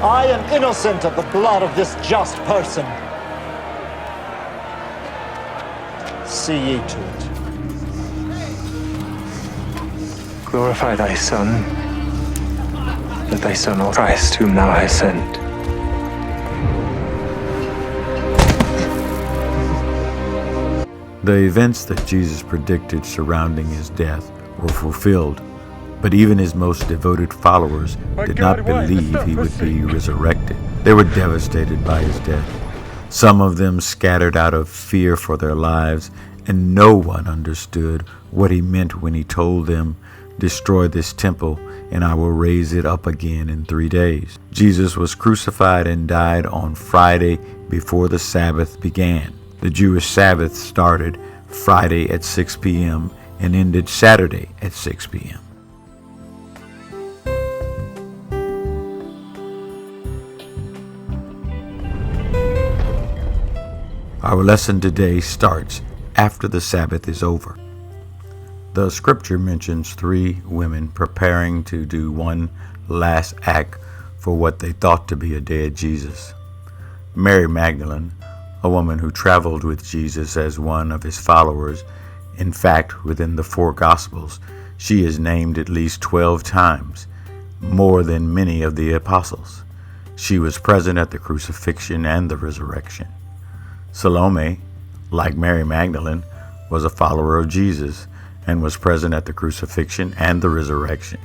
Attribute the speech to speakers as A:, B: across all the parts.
A: I am innocent of the blood of this just person. See ye to it.
B: Glorify thy Son, that thy Son, O Christ, whom thou hast sent.
C: The events that Jesus predicted surrounding his death were fulfilled, but even his most devoted followers did not believe he would be resurrected. They were devastated by his death. Some of them scattered out of fear for their lives, and no one understood what he meant when he told them, "Destroy this temple, and I will raise it up again in 3 days." Jesus was crucified and died on Friday before the Sabbath began. The Jewish Sabbath started Friday at 6 p.m. and ended Saturday at 6 p.m. Our lesson today starts after the Sabbath is over. The scripture mentions 3 women preparing to do one last act for what they thought to be a dead Jesus. Mary Magdalene, a woman who traveled with Jesus as one of his followers. In fact, within the 4 Gospels, she is named at least 12 times, more than many of the apostles. She was present at the crucifixion and the resurrection. Salome, like Mary Magdalene, was a follower of Jesus and was present at the crucifixion and the resurrection.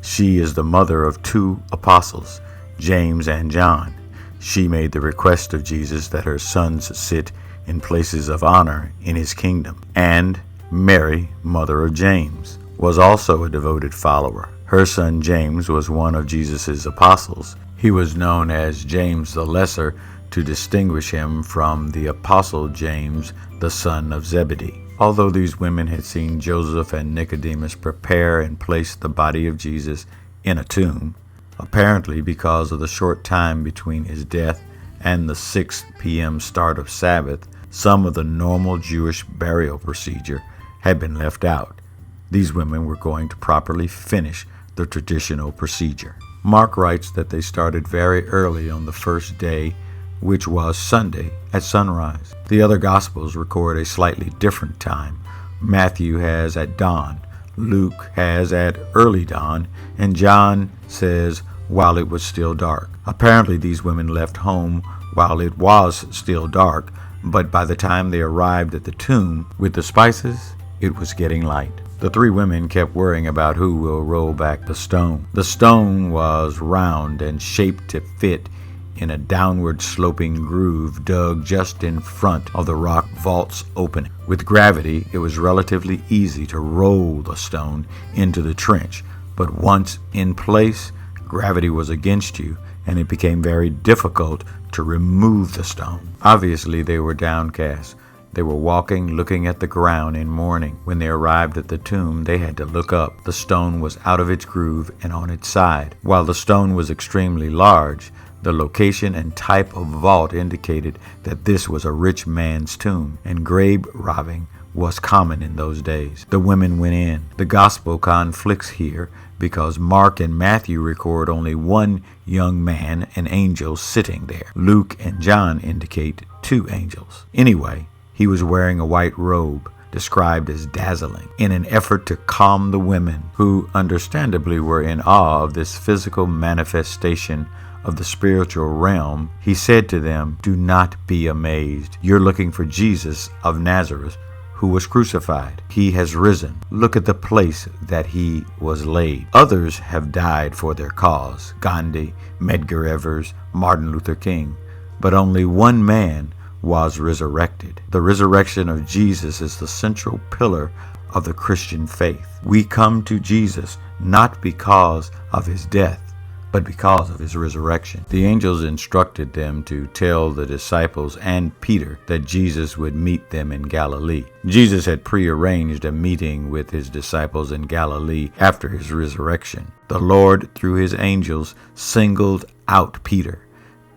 C: She is the mother of 2 apostles, James and John. She made the request of Jesus that her sons sit in places of honor in his kingdom. And Mary, mother of James, was also a devoted follower. Her son James was one of Jesus' apostles. He was known as James the Lesser to distinguish him from the apostle James, the son of Zebedee. Although these women had seen Joseph and Nicodemus prepare and place the body of Jesus in a tomb, apparently because of the short time between his death and the 6 p.m. start of Sabbath, some of the normal Jewish burial procedure had been left out. These women were going to properly finish the traditional procedure. Mark writes that they started very early on the first day, which was Sunday, at sunrise. The other Gospels record a slightly different time. Matthew has at dawn, Luke has at early dawn, and John says while it was still dark. Apparently these women left home while it was still dark, but by the time they arrived at the tomb with the spices, it was getting light. The 3 women kept worrying about who will roll back the stone. The stone was round and shaped to fit in a downward sloping groove dug just in front of the rock vault's opening. With gravity, it was relatively easy to roll the stone into the trench, but once in place, gravity was against you, and it became very difficult to remove the stone. Obviously, they were downcast. They were walking, looking at the ground in mourning. When they arrived at the tomb, they had to look up. The stone was out of its groove and on its side. While the stone was extremely large, the location and type of vault indicated that this was a rich man's tomb, and grave robbing was common in those days. The women went in. The gospel conflicts here because Mark and Matthew record only one young man, an angel, sitting there. Luke and John indicate 2 angels. Anyway, he was wearing a white robe, described as dazzling. In an effort to calm the women, who understandably were in awe of this physical manifestation of the spiritual realm, he said to them, "Do not be amazed. You're looking for Jesus of Nazareth, who was crucified. He has risen. Look at the place that he was laid. Others have died for their cause, Gandhi, Medgar Evers, Martin Luther King, but only one man was resurrected." The resurrection of Jesus is the central pillar of the Christian faith. We come to Jesus not because of his death, but because of his resurrection. The angels instructed them to tell the disciples and Peter that Jesus would meet them in Galilee. Jesus had prearranged a meeting with his disciples in Galilee after his resurrection. The Lord, through his angels, singled out Peter.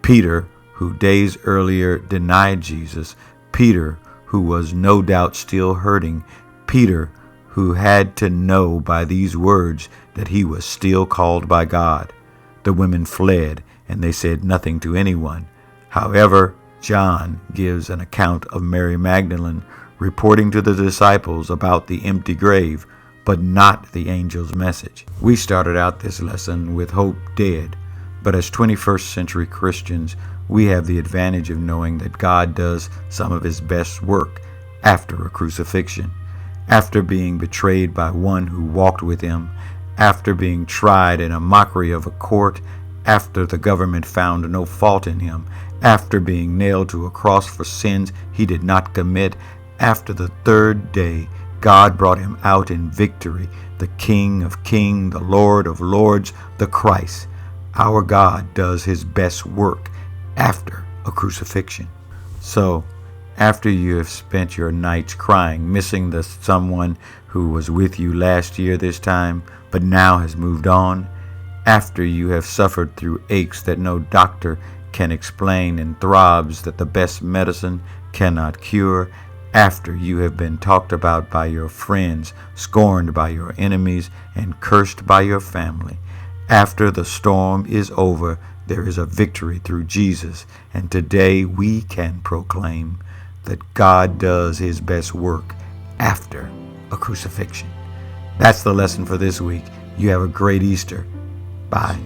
C: Peter, who days earlier denied Jesus. Peter, who was no doubt still hurting. Peter, who had to know by these words that he was still called by God. The women fled, and they said nothing to anyone. However, John gives an account of Mary Magdalene reporting to the disciples about the empty grave, but not the angel's message. We started out this lesson with hope dead, but as 21st century Christians, we have the advantage of knowing that God does some of his best work after a crucifixion, after being betrayed by one who walked with him, after being tried in a mockery of a court, after the government found no fault in him, after being nailed to a cross for sins he did not commit. After the third day, God brought him out in victory, the King of Kings, the Lord of Lords, the Christ. Our God does his best work after a crucifixion. So, after you have spent your nights crying, missing the someone who was with you last year this time, but now has moved on, after you have suffered through aches that no doctor can explain and throbs that the best medicine cannot cure, after you have been talked about by your friends, scorned by your enemies, and cursed by your family, after the storm is over, there is a victory through Jesus, and today we can proclaim that God does his best work after a crucifixion. That's the lesson for this week. You have a great Easter. Bye.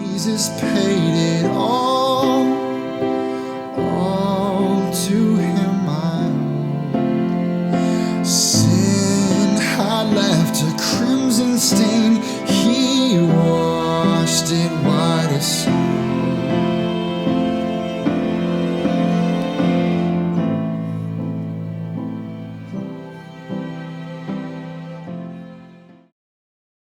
D: Jesus paid it all to him I owe. Sin had left a crimson stain, he washed it white as snow.